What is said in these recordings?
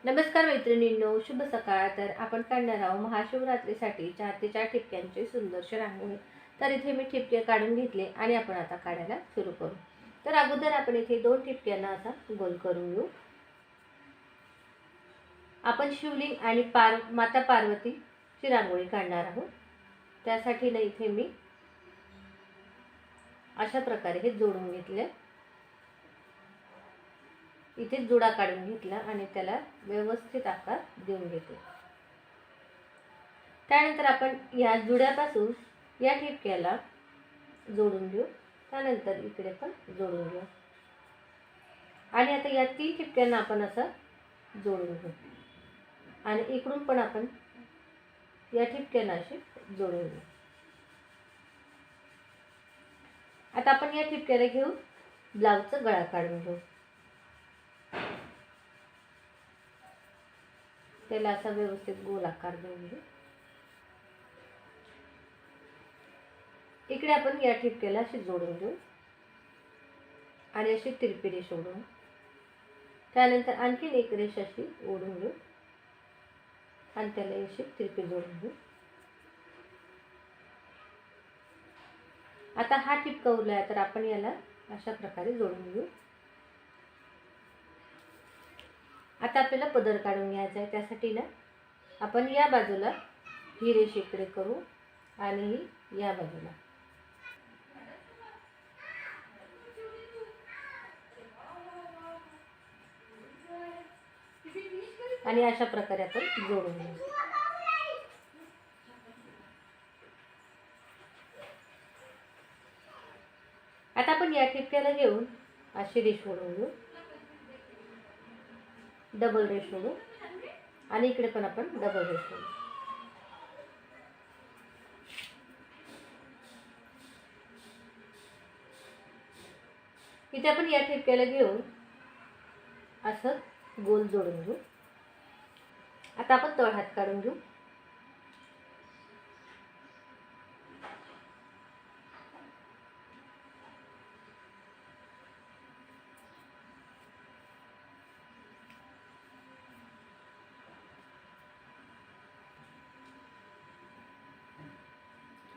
नमस्कार मैत्रिणींनो, शुभ सकाळ। तर आपण काढणार आहोत महाशिवरात्रीसाठी 4 ते 4 ठिपक्यांचे सुंदरसे रांगोळी। तर इथे मी ठिपके काढून घेतले आणि आपण आता काढायला सुरू करू। तर अगोदर आपण इथे 2 ठिपक्यांना असा गोल करून घेऊ। आपण शिवलिंग आणि माता पार्वतीची रांगोळी काढणार आहोत। त्यासाठी ना इथे मी अशा प्रकारे हे जोडून घेतले। इथे जुडा काढून घेतला आणि त्याला व्यवस्थित आकार देऊन घेते। त्यानंतर आपण या जुड्यापासून या ठिपक्याला जोडून घेऊ। त्यानंतर इकडे पण जोडून घेऊ आणि आता या 3 ठिपक्यांना आपण असं जोडून घेऊ आणि इकडून पण आपण या ठिपक्यांना अशी जोडून घेऊ। आता आपण या ठिपक्याला घेऊ ब्लाउजचा गळा काढून घेऊ। त्याला असा व्यवस्थित गोल आकार देऊन घेऊ। इकडे आपण या ठिपक्याला अशी जोडून घेऊ आणि अशी तिरपी रेष ओढून त्यानंतर आणखी एक रेष अशी ओढून घेऊ आणि त्याला अशी तिरपी जोडून घेऊ। आता हा ठिपका उरला तर आपण याला अशा प्रकारे जोडून घेऊ। आता आपल्याला पदर काढून घ्यायचा आहे। त्यासाठी ना आपण या बाजूला ही रेष इकडे करू आणि या बाजूला आणि अशा प्रकारे आपण जोडून घेऊ। आता आपण या ठिपक्याला घेऊन अशी रेष ओढून घेऊ, डबल रेष ओढू आणि इकडे पण आपण डबल रेष ओढू। इथे आपण या ठिपक्याला घेऊन असं गोल जोडून घेऊ। आता आपण तळ हात काढून घेऊ।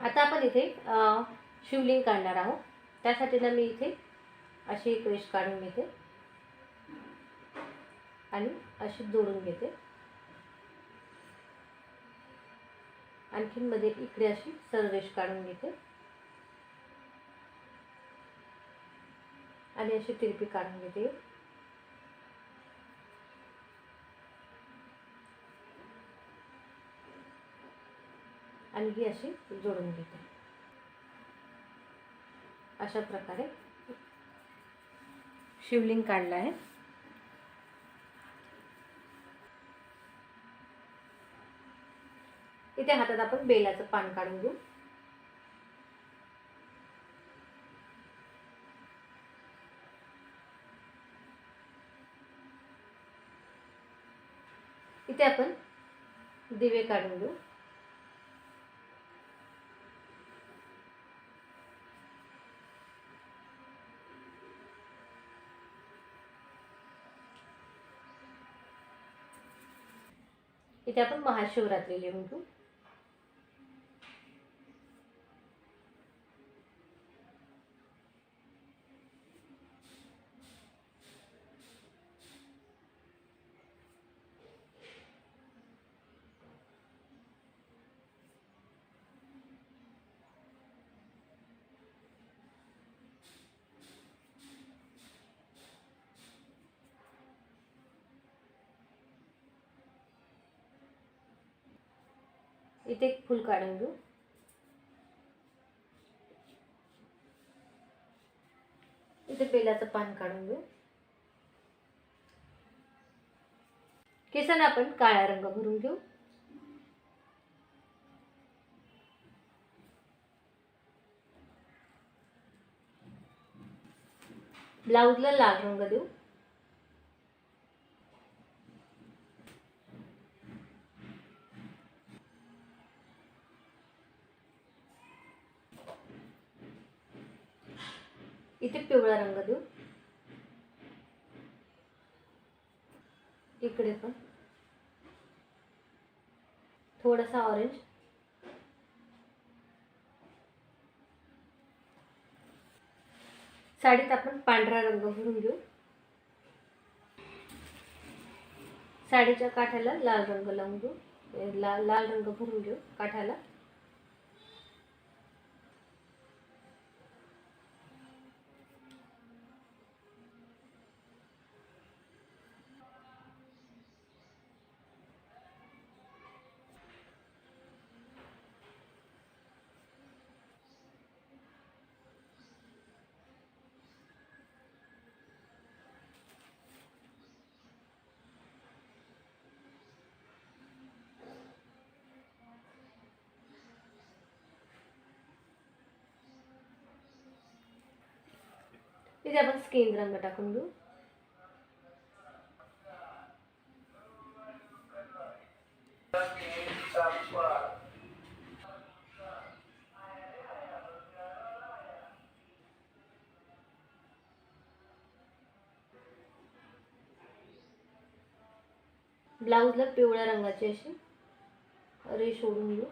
आता आपण इथे शिवलिंग काढणार आहोत। त्यासाठी ना मी इथे अशी एक रेष काढून घेते आणि अशी जोडून घेते। आणखीन मध्ये इकडे अशी सरळ रेष काढून घेते आणि अशी तिरपी काढून घेते आणि ही अशी जोडून घेते। अशा प्रकारे शिवलिंग काढला आहे। इथे हातात आपण बेलाचं पान काढून घेऊ। इथे आपण दिवे काढून घेऊ। इथे आपण महाशिवरात्री लिहून घेऊ। इथे एक फूल काढून घेऊ। इथे बेलाचं पान काढून घेऊ। केसांना आपण काळा रंग भरून घेऊ। ब्लाउजला लाल रंग देऊ। इथे पिवळा रंग देऊ। इकडे पण थोडासा ऑरेंज, साडीत आपण पांढरा रंग भरून घेऊ. साडीच्या काठाला लाल रंग लावून घेऊ. लाल रंग भरून घेऊ काठाला. इथे आपण स्किन रंग टाकून घेऊ. ब्लाऊजला पिवळ्या रंगाची अशी रेष ओढून घेऊ.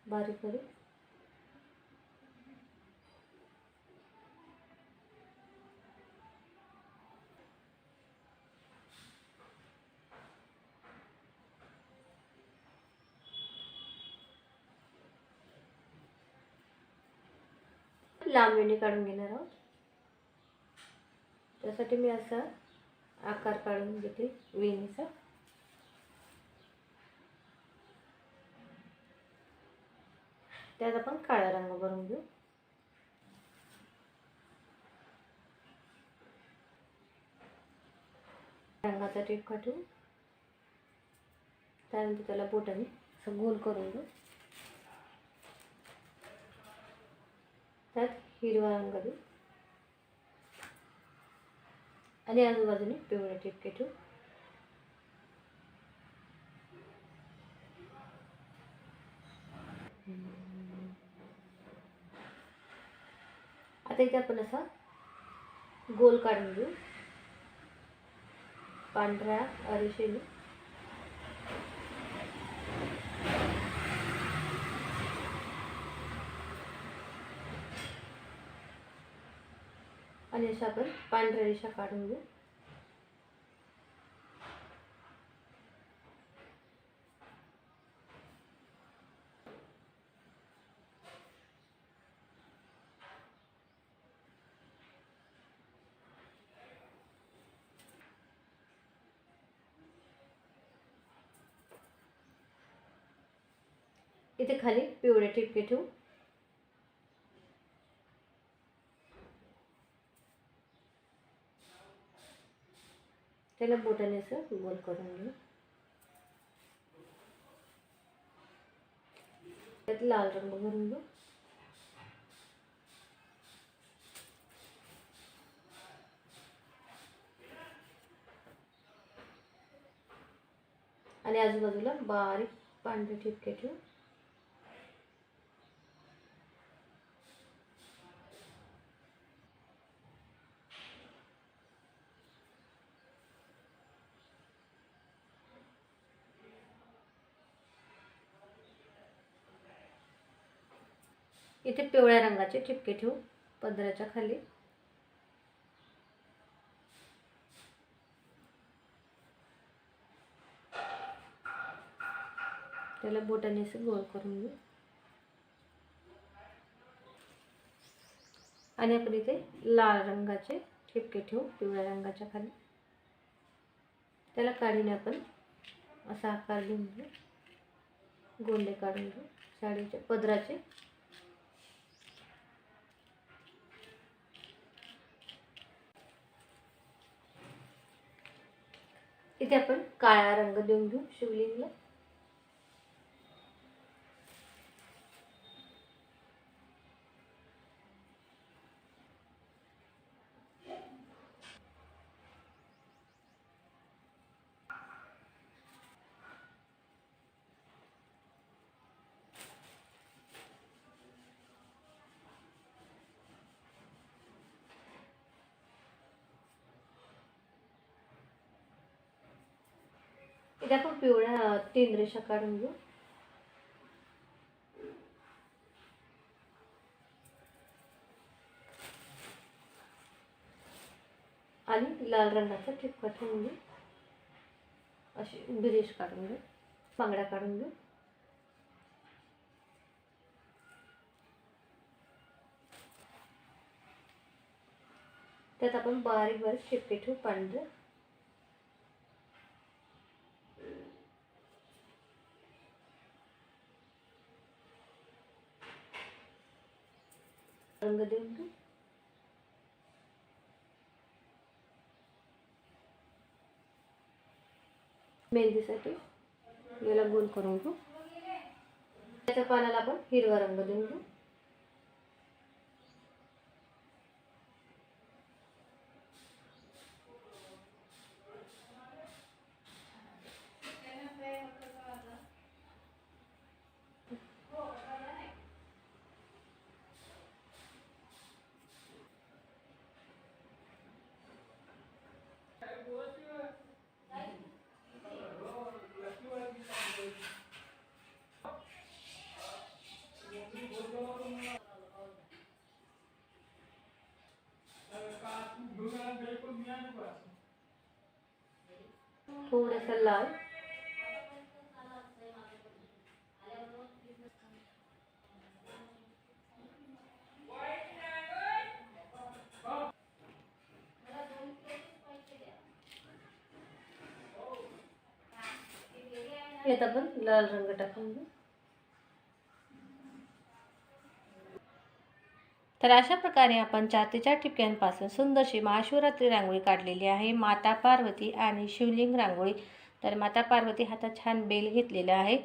बारीक बारीक. लांब वेणी काढून घेणार आहोत. त्यासाठी मी असा आकार काढून घेते वेणीचा. त्यात आपण काळा रंग भरून घेऊ. रंगाचा टीप काढून त्यानंतर त्याला बोटाने असं गोल करून घेऊ. त्यात हिरवा रंग देऊ आणि आजूबाजूने पिवळे ठिपके ठेवू. आता इथे आपण असा गोल काढून घेऊ पांढऱ्या रेषेने. आणि अशा आपण पांढऱ्या रेषा काढून घेऊ. इथे खाली पिवळे ठिपके ठेवू. त्याला बोटाने असं गोल करून घेऊ. त्यात लाल रंग भरून घेऊ. आणि आजूबाजूला बारीक पांढरे ठिपके ठेवू. इथे पिवळ्या रंगाचे ठिपके ठेवू पदराच्या खाली. त्याला बोटाने असं गोल करून घेऊ. आणि आपण इथे लाल रंगाचे ठिपके ठेवू पिवळ्या रंगाच्या खाली. त्याला काढीने आपण असा आकार देऊन घेऊ. गोंडे काढून घेऊ साडीच्या पदराचे. इथे आपण काळा रंग देऊन घेऊ शिवलिंगला. इथे आपण पिवळ्या 3 रेषा काढून घेऊ. आणि लाल रंगाचा ठिपका ठेवून घेऊ. अशी उभी रेष काढून घेऊ. बांगड्या काढून घेऊ. त्यात आपण बारीक बारीक ठिपके ठेवू पांढरे. रंग देऊन घेऊ. मेहंदीसाठी याला गोल करून घेऊ. त्याच्या पानाला आपण हिरवा रंग देऊन घेऊ. थोडंसं लाल. यात आपण लाल रंग टाकून घेऊ. तर अशा प्रकारे आपण 4 ते 4 ठिपक्यांपासून सुंदरशी महाशिवरात्री रांगोळी काढलेली आहे. माता पार्वती आणि शिवलिंग रांगोळी. तर माता पार्वती हातात छान बेल घेतलेला आहे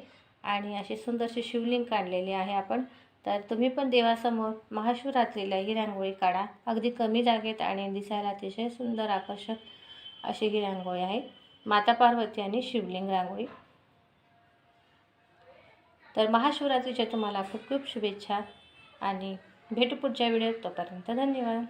आणि अशी सुंदरशी शिवलिंग काढलेली आहे आपण. तर तुम्ही पण देवासमोर महाशिवरात्रीला ही रांगोळी काढा. अगदी कमी जागेत आणि दिसायला अतिशय सुंदर आकर्षक अशी ही रांगोळी आहे. माता पार्वती आणि शिवलिंग रांगोळी. तर महाशिवरात्रीच्या तुम्हाला खूप खूप शुभेच्छा आणि भेटू पुढच्या व्हिडिओत. तोपर्यंत धन्यवाद.